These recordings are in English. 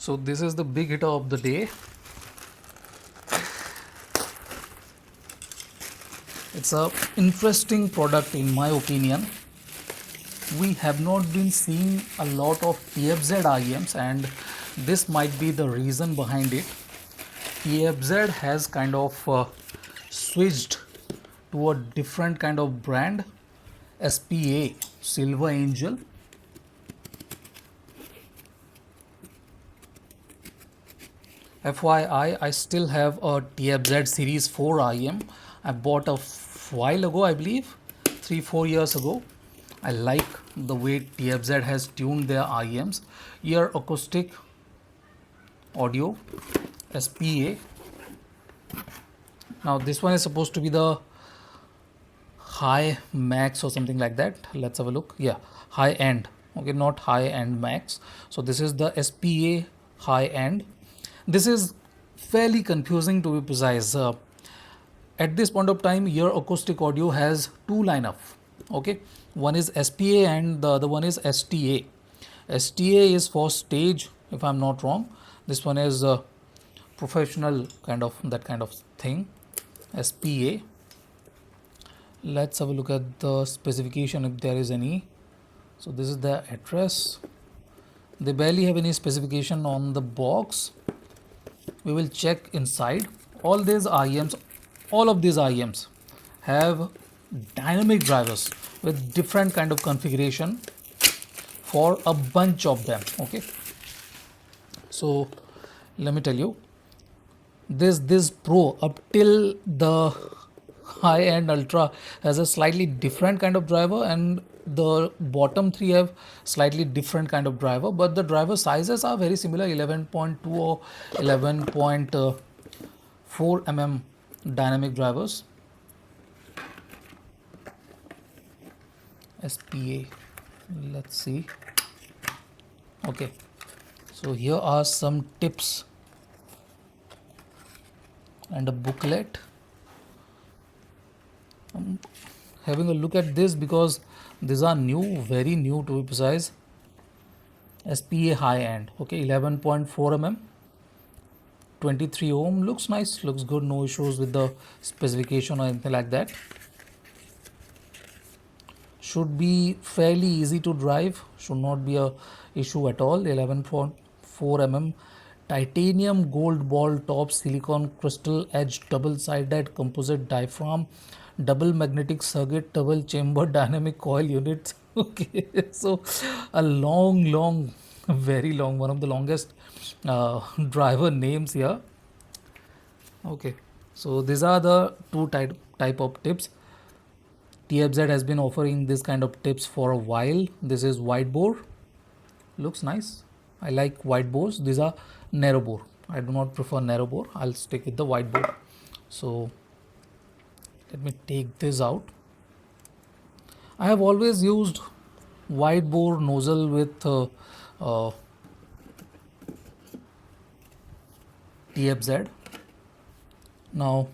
So this is the big hitter of the day. It's a interesting product in my opinion. We have not been seeing a lot of TFZ IEMs, and this might be the reason behind it. TFZ has kind of switched to a different kind of brand, SPA, Silver Angel. FYI, I still have a TFZ Series 4 IEM. I bought a while ago, I believe, 3-4 years ago. I like the way TFZ has tuned their IEMs. EarAcoustic audio, SPA. Now this one is supposed to be the high max or something like that. Let's have a look. Yeah, high end. Okay, not high end max. So this is the SPA high end. This is fairly confusing, to be precise. At this point of time, EarAcoustic audio has two lineup. Okay, one is SPA and the other one is STA. STA is for stage, if I'm not wrong. This one is professional kind of that kind of thing. SPA. Let's have a look at the specification if there is any. So this is the address. They barely have any specification on the box. We will check inside. All of these IEMs have dynamic drivers with different kind of configuration for a bunch of them. Okay, so let me tell you, this Pro up till the high end Ultra has a slightly different kind of driver, and the bottom three have slightly different kind of driver, but the driver sizes are very similar, 11.2 or 11.4 mm dynamic drivers. SPA, let's see. Okay, so here are some tips and a booklet. I'm having a look at this because these are new, very new to be precise. SPA high end. Okay, 11.4 mm, 23 ohm. Looks nice, looks good, no issues with the specification or anything like that. Should be fairly easy to drive, should not be a issue at all. 11.4 mm, titanium gold ball top, silicon crystal edge, double sided composite diaphragm, double magnetic circuit, double chamber dynamic coil units. Okay, so a long, very long, one of the longest driver names here. Okay, so these are the two type of tips. TFZ has been offering this kind of tips for a while. This is wide bore, looks nice. I like wide bores. These are narrow bore. I do not prefer narrow bore. I'll stick with the wide bore. So let me take this out. I have always used wide bore nozzle with TFZ. Now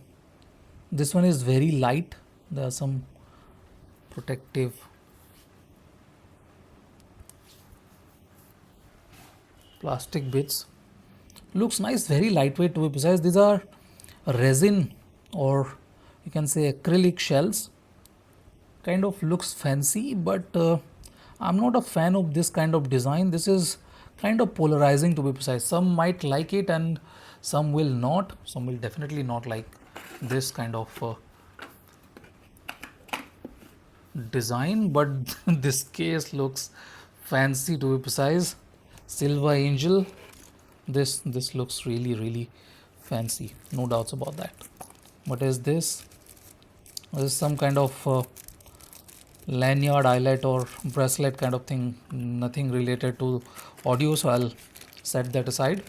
this one is very light. There are some protective plastic bits. Looks nice, very lightweight to be precise. These are resin, or you can say acrylic shells. Kind of looks fancy, but I'm not a fan of this kind of design. This is kind of polarizing to be precise. Some might like it and some will not. Some will definitely not like this kind of design, but this case looks fancy to be precise. Silver Angel, this looks really fancy, no doubts about that. What is this? This is some kind of lanyard, eyelet or bracelet kind of thing, nothing related to audio, so I'll set that aside,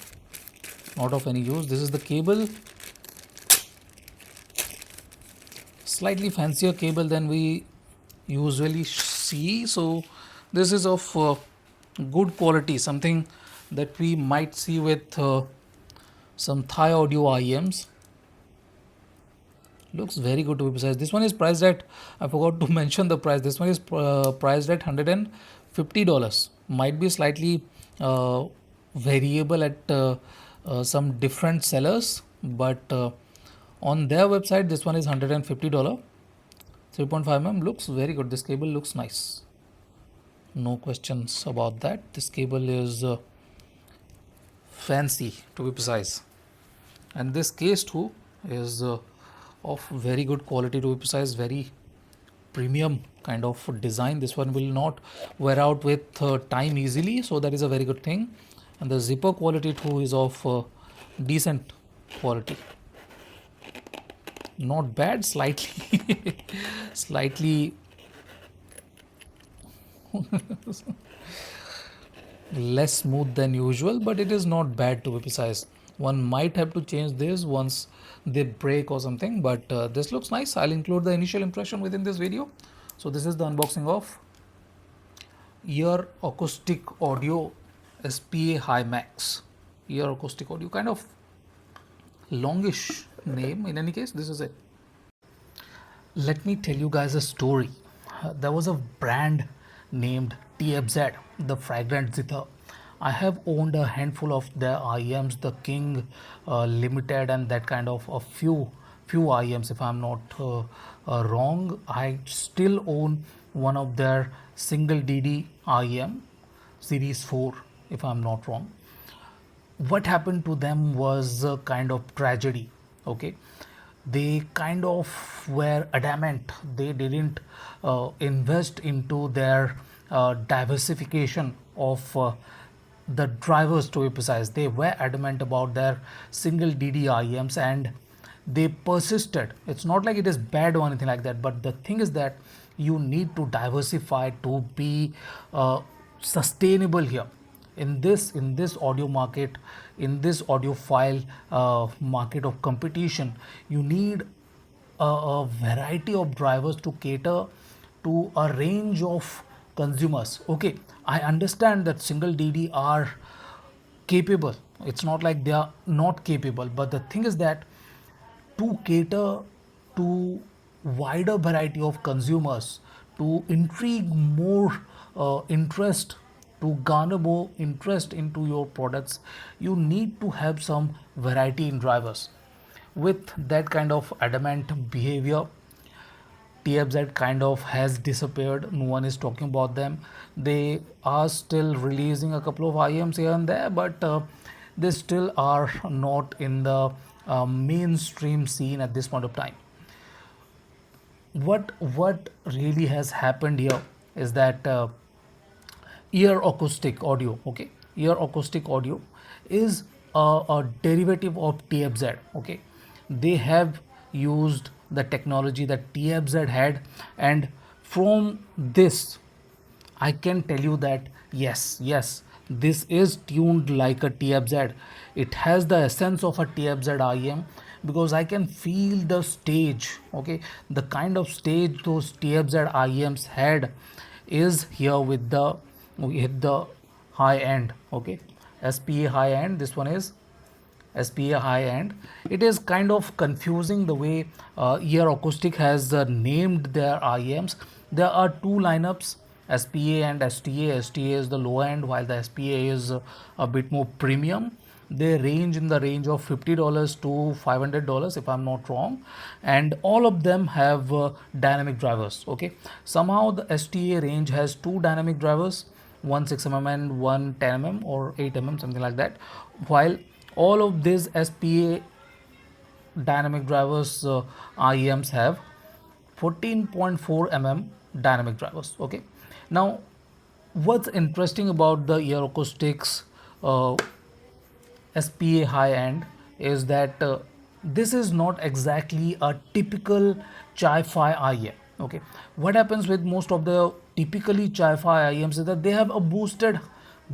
not of any use. This is the cable, slightly fancier cable than we usually see, so this is of good quality, something that we might see with some Thai audio IEMs. Looks very good to be precise. This one is priced at, I forgot to mention the price, this one is priced at $150. Might be slightly variable at some different sellers, but on their website this one is $150. 3.5 mm looks very good. This cable looks nice, no questions about that. This cable is fancy, to be precise, and this case too is of very good quality, to be precise, very premium kind of design. This one will not wear out with time easily, so that is a very good thing. And the zipper quality too is of decent quality, not bad, slightly slightly less smooth than usual, but it is not bad, to be precise. One might have to change this once they break or something, but this looks nice. I'll include the initial impression within this video. So this is the unboxing of EarAcoustic Audio SPA High Max. EarAcoustic Audio, kind of longish name. In any case, this is it. Let me tell you guys a story. There was a brand named TFZ, the fragrant zither. I have owned a handful of their IEMs, the King Limited, and that kind of a few IEMs, if I'm not wrong. I still own one of their single DD IEM, Series 4, if I'm not wrong. What happened to them was a kind of tragedy. Okay, they kind of were adamant. They didn't invest into their diversification of the drivers, to be precise. They were adamant about their single DD IEMs, and they persisted. It's not like it is bad or anything like that, but the thing is that you need to diversify to be sustainable here in this audio market, in this audiophile market of competition. You need a variety of drivers to cater to a range of consumers. Okay, I understand that single DD are capable, it's not like they are not capable, but the thing is that to cater to wider variety of consumers, to intrigue more interest, to garner more interest into your products, you need to have some variety in drivers. With that kind of adamant behavior, TFZ kind of has disappeared. No one is talking about them. They are still releasing a couple of IEMs here and there, but they still are not in the mainstream scene at this point of time. What really has happened here is that EarAcoustic Audio, okay, EarAcoustic Audio is a derivative of TFZ. Okay, they have used the technology that TFZ had, and from this I can tell you that yes, this is tuned like a TFZ. It has the essence of a TFZ IEM, because I can feel the stage. Okay, the kind of stage those TFZ IEMs had is here with the high end. Okay, SPA high end. This one is SPA high end. It is kind of confusing the way EarAcoustic has named their IEMs. There are two lineups, SPA and STA. STA is the low end, while the SPA is a bit more premium. They range in the range of $50 to $500, if I'm not wrong, and all of them have dynamic drivers. Okay, somehow the STA range has two dynamic drivers, one 6 mm and one 10 mm or 8 mm, something like that, while all of these SPA dynamic drivers IEMs have 14.4 mm dynamic drivers. Okay, now what's interesting about the EarAcoustics SPA high end is that this is not exactly a typical Chi-Fi IEM. Okay, what happens with most of the typically Chi-Fi IEMs is that they have a boosted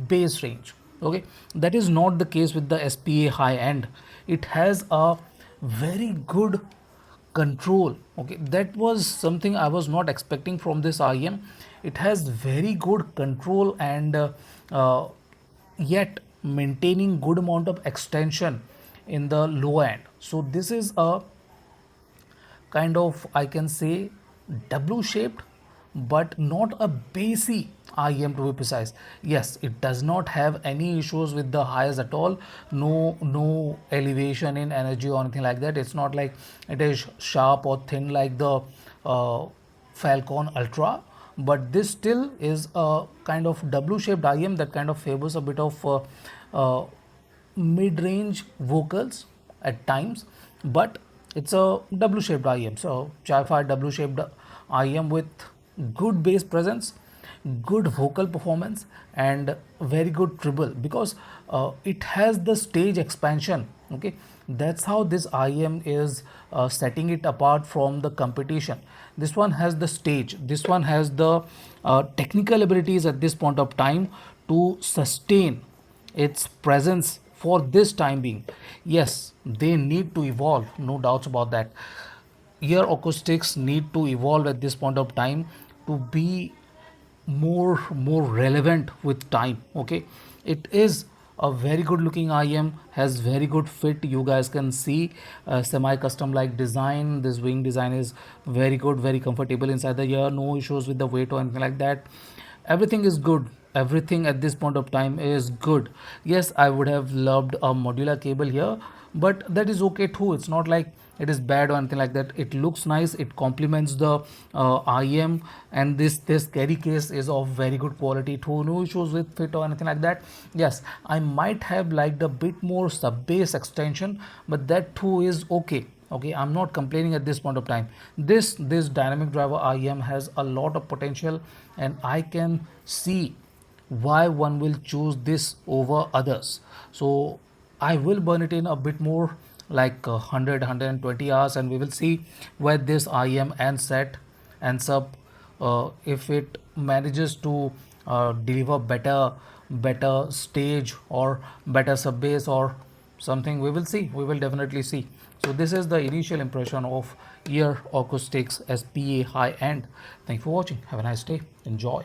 bass range. Okay, that is not the case with the SPA high end. It has a very good control. Okay, that was something I was not expecting from this IEM. It has very good control, and yet maintaining good amount of extension in the low end. So this is a kind of, I can say, W shaped but not a bassy IEM to be precise. Yes, it does not have any issues with the highs at all. No elevation in energy or anything like that. It's not like it is sharp or thin like the Falcon Ultra, but this still is a kind of W-shaped IEM that kind of favors a bit of uh, mid-range vocals at times, but it's a W-shaped IEM. So Chi-Fi W-shaped IEM with good bass presence, good vocal performance, and very good treble, because it has the stage expansion. Okay, that's how this IEM is setting it apart from the competition. This one has the stage, this one has the technical abilities at this point of time to sustain its presence for this time being. Yes, they need to evolve, no doubts about that. Ear acoustics need to evolve at this point of time to be more relevant with time. Okay, it is a very good looking IM, has very good fit. You guys can see semi custom like design. This wing design is very good, very comfortable inside the ear, no issues with the weight or anything like that. Everything is good, everything at this point of time is good. Yes, I would have loved a modular cable here, but that is okay too. It's not like it is bad or anything like that. It looks nice, it complements the IEM, and this carry case is of very good quality too. No issues with fit or anything like that. Yes, I might have liked a bit more sub bass extension, but that too is okay. Okay, I'm not complaining at this point of time. This dynamic driver IEM has a lot of potential, and I can see why one will choose this over others. So I will burn it in a bit more, like 100 hours, and we will see where this IEM and set ends up. If it manages to deliver better stage or better sub bass or something, we will see, we will definitely see. So this is the initial impression of Ear Acoustics SPA high end. Thank you for watching. Have a nice day. Enjoy.